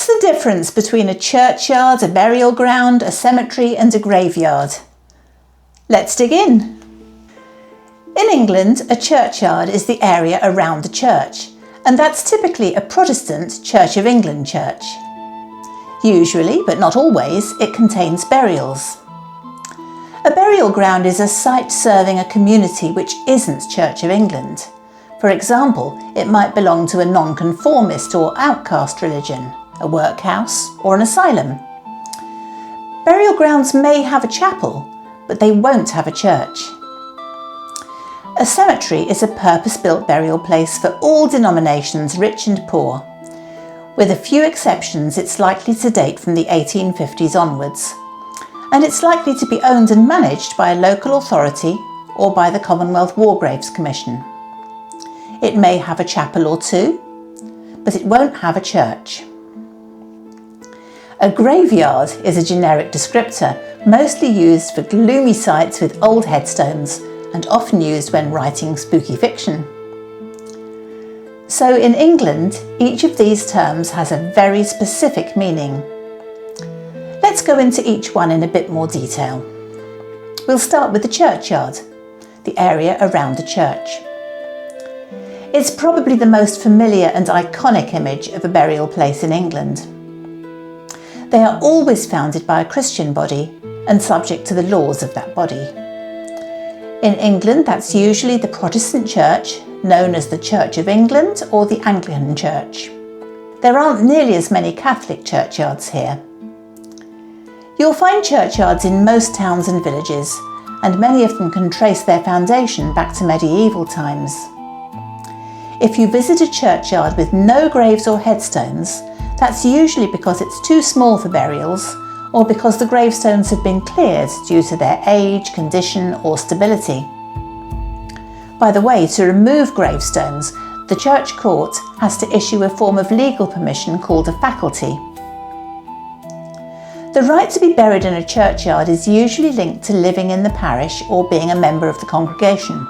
What's the difference between a churchyard, a burial ground, a cemetery and a graveyard? Let's dig in. In England, a churchyard is the area around the church, and that's typically a Protestant Church of England church. Usually, but not always, it contains burials. A burial ground is a site serving a community which isn't Church of England. For example, it might belong to a nonconformist or outcast religion, a workhouse or an asylum. Burial grounds may have a chapel, but they won't have a church. A cemetery is a purpose-built burial place for all denominations, rich and poor. With a few exceptions, it's likely to date from the 1850s onwards, and it's likely to be owned and managed by a local authority or by the Commonwealth War Graves Commission. It may have a chapel or two, but it won't have a church. A graveyard is a generic descriptor, mostly used for gloomy sites with old headstones and often used when writing spooky fiction. So in England, each of these terms has a very specific meaning. Let's go into each one in a bit more detail. We'll start with the churchyard, the area around the church. It's probably the most familiar and iconic image of a burial place in England. They are always founded by a Christian body and subject to the laws of that body. In England, that's usually the Protestant church, known as the Church of England or the Anglican Church. There aren't nearly as many Catholic churchyards here. You'll find churchyards in most towns and villages, and many of them can trace their foundation back to medieval times. If you visit a churchyard with no graves or headstones, that's usually because it's too small for burials or because the gravestones have been cleared due to their age, condition or stability. By the way, to remove gravestones, the church court has to issue a form of legal permission called a faculty. The right to be buried in a churchyard is usually linked to living in the parish or being a member of the congregation.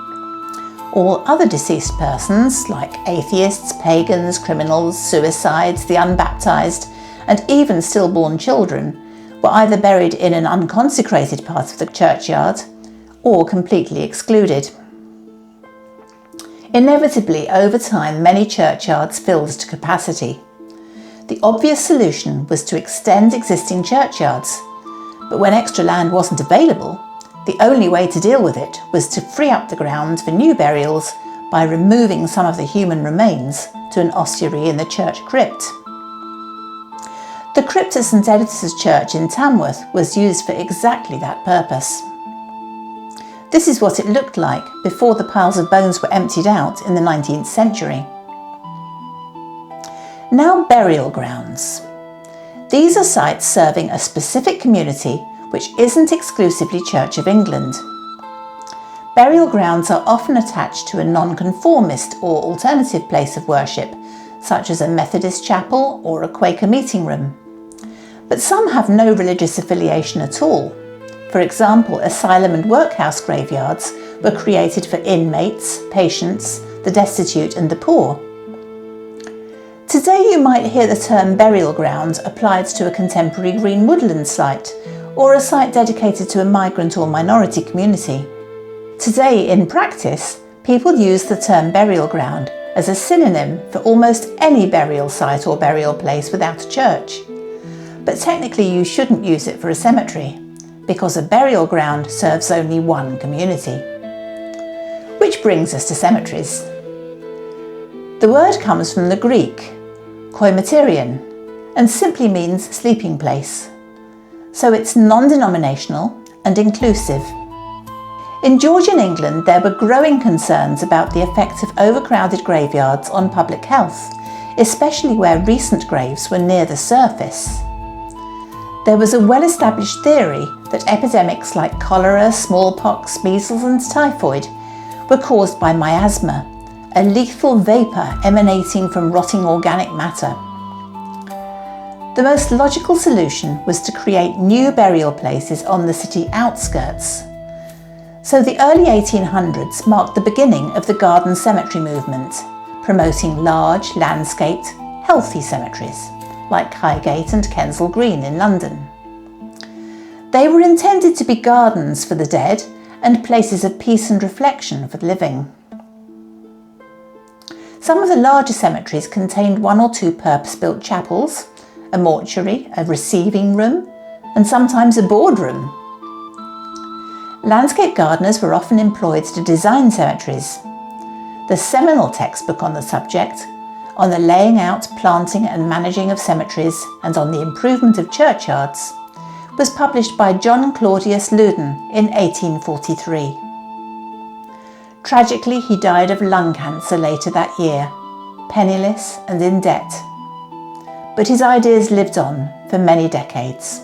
All other deceased persons, like atheists, pagans, criminals, suicides, the unbaptised, and even stillborn children, were either buried in an unconsecrated part of the churchyard or completely excluded. Inevitably, over time, many churchyards filled to capacity. The obvious solution was to extend existing churchyards, but when extra land wasn't available, the only way to deal with it was to free up the ground for new burials by removing some of the human remains to an ossuary in the church crypt. The crypt at St Edith's Church in Tamworth was used for exactly that purpose. This is what it looked like before the piles of bones were emptied out in the 19th century. Now, burial grounds. These are sites serving a specific community which isn't exclusively Church of England. Burial grounds are often attached to a nonconformist or alternative place of worship, such as a Methodist chapel or a Quaker meeting room. But some have no religious affiliation at all. For example, asylum and workhouse graveyards were created for inmates, patients, the destitute and the poor. Today you might hear the term burial ground applied to a contemporary green woodland site or a site dedicated to a migrant or minority community. Today, in practice, people use the term burial ground as a synonym for almost any burial site or burial place without a church. But technically you shouldn't use it for a cemetery, because a burial ground serves only one community. Which brings us to cemeteries. The word comes from the Greek, koimeterion, and simply means sleeping place. So it's non-denominational and inclusive. In Georgian England, there were growing concerns about the effect of overcrowded graveyards on public health, especially where recent graves were near the surface. There was a well-established theory that epidemics like cholera, smallpox, measles and typhoid were caused by miasma, a lethal vapour emanating from rotting organic matter. The most logical solution was to create new burial places on the city outskirts. So the early 1800s marked the beginning of the garden cemetery movement, promoting large, landscaped, healthy cemeteries, like Highgate and Kensal Green in London. They were intended to be gardens for the dead and places of peace and reflection for the living. Some of the larger cemeteries contained one or two purpose-built chapels, a mortuary, a receiving room, and sometimes a boardroom. Landscape gardeners were often employed to design cemeteries. The seminal textbook on the subject, on the laying out, planting and managing of cemeteries and on the improvement of churchyards, was published by John Claudius Loudon in 1843. Tragically, he died of lung cancer later that year, penniless and in debt. But his ideas lived on for many decades.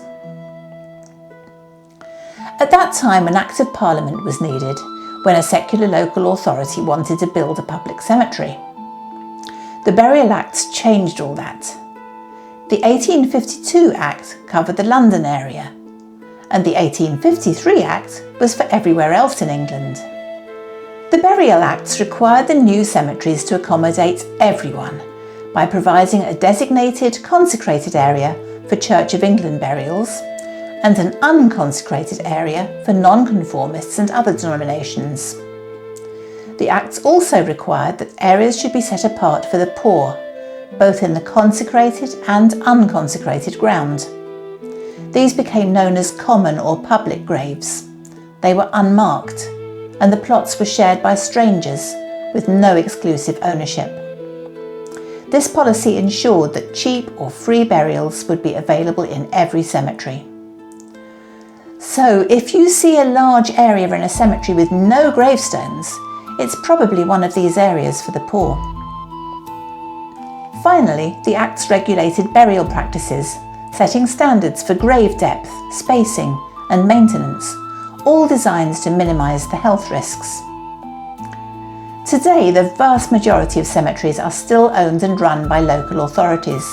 At that time, an Act of Parliament was needed when a secular local authority wanted to build a public cemetery. The Burial Acts changed all that. The 1852 Act covered the London area, and the 1853 Act was for everywhere else in England. The Burial Acts required the new cemeteries to accommodate everyone by providing a designated consecrated area for Church of England burials and an unconsecrated area for nonconformists and other denominations. The Acts also required that areas should be set apart for the poor, both in the consecrated and unconsecrated ground. These became known as common or public graves. They were unmarked, and the plots were shared by strangers with no exclusive ownership. This policy ensured that cheap or free burials would be available in every cemetery. So if you see a large area in a cemetery with no gravestones, it's probably one of these areas for the poor. Finally, the Acts regulated burial practices, setting standards for grave depth, spacing and maintenance, all designed to minimise the health risks. Today, the vast majority of cemeteries are still owned and run by local authorities,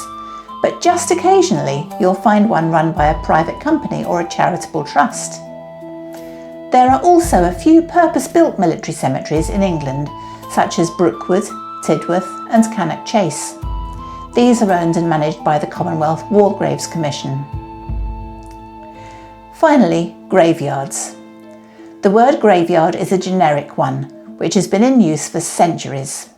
but just occasionally you'll find one run by a private company or a charitable trust. There are also a few purpose-built military cemeteries in England, such as Brookwood, Tidworth and Cannock Chase. These are owned and managed by the Commonwealth War Graves Commission. Finally, graveyards. The word graveyard is a generic one, which has been in use for centuries.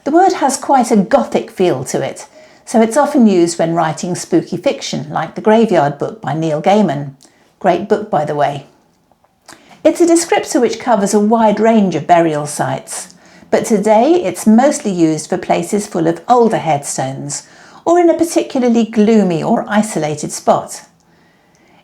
The word has quite a Gothic feel to it, so it's often used when writing spooky fiction like The Graveyard Book by Neil Gaiman. Great book, by the way. It's a descriptor which covers a wide range of burial sites, but today it's mostly used for places full of older headstones or in a particularly gloomy or isolated spot.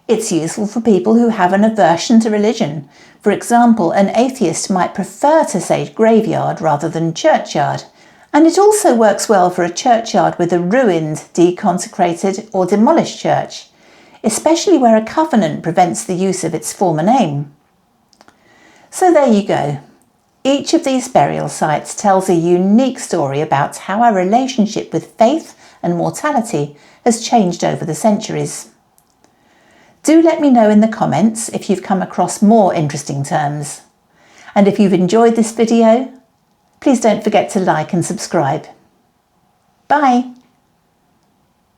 It's useful for people who have an aversion to religion. For example, an atheist might prefer to say graveyard rather than churchyard, and it also works well for a churchyard with a ruined, deconsecrated or demolished church, especially where a covenant prevents the use of its former name. So there you go. Each of these burial sites tells a unique story about how our relationship with faith and mortality has changed over the centuries. Do let me know in the comments if you've come across more interesting terms. And if you've enjoyed this video, please don't forget to like and subscribe. Bye!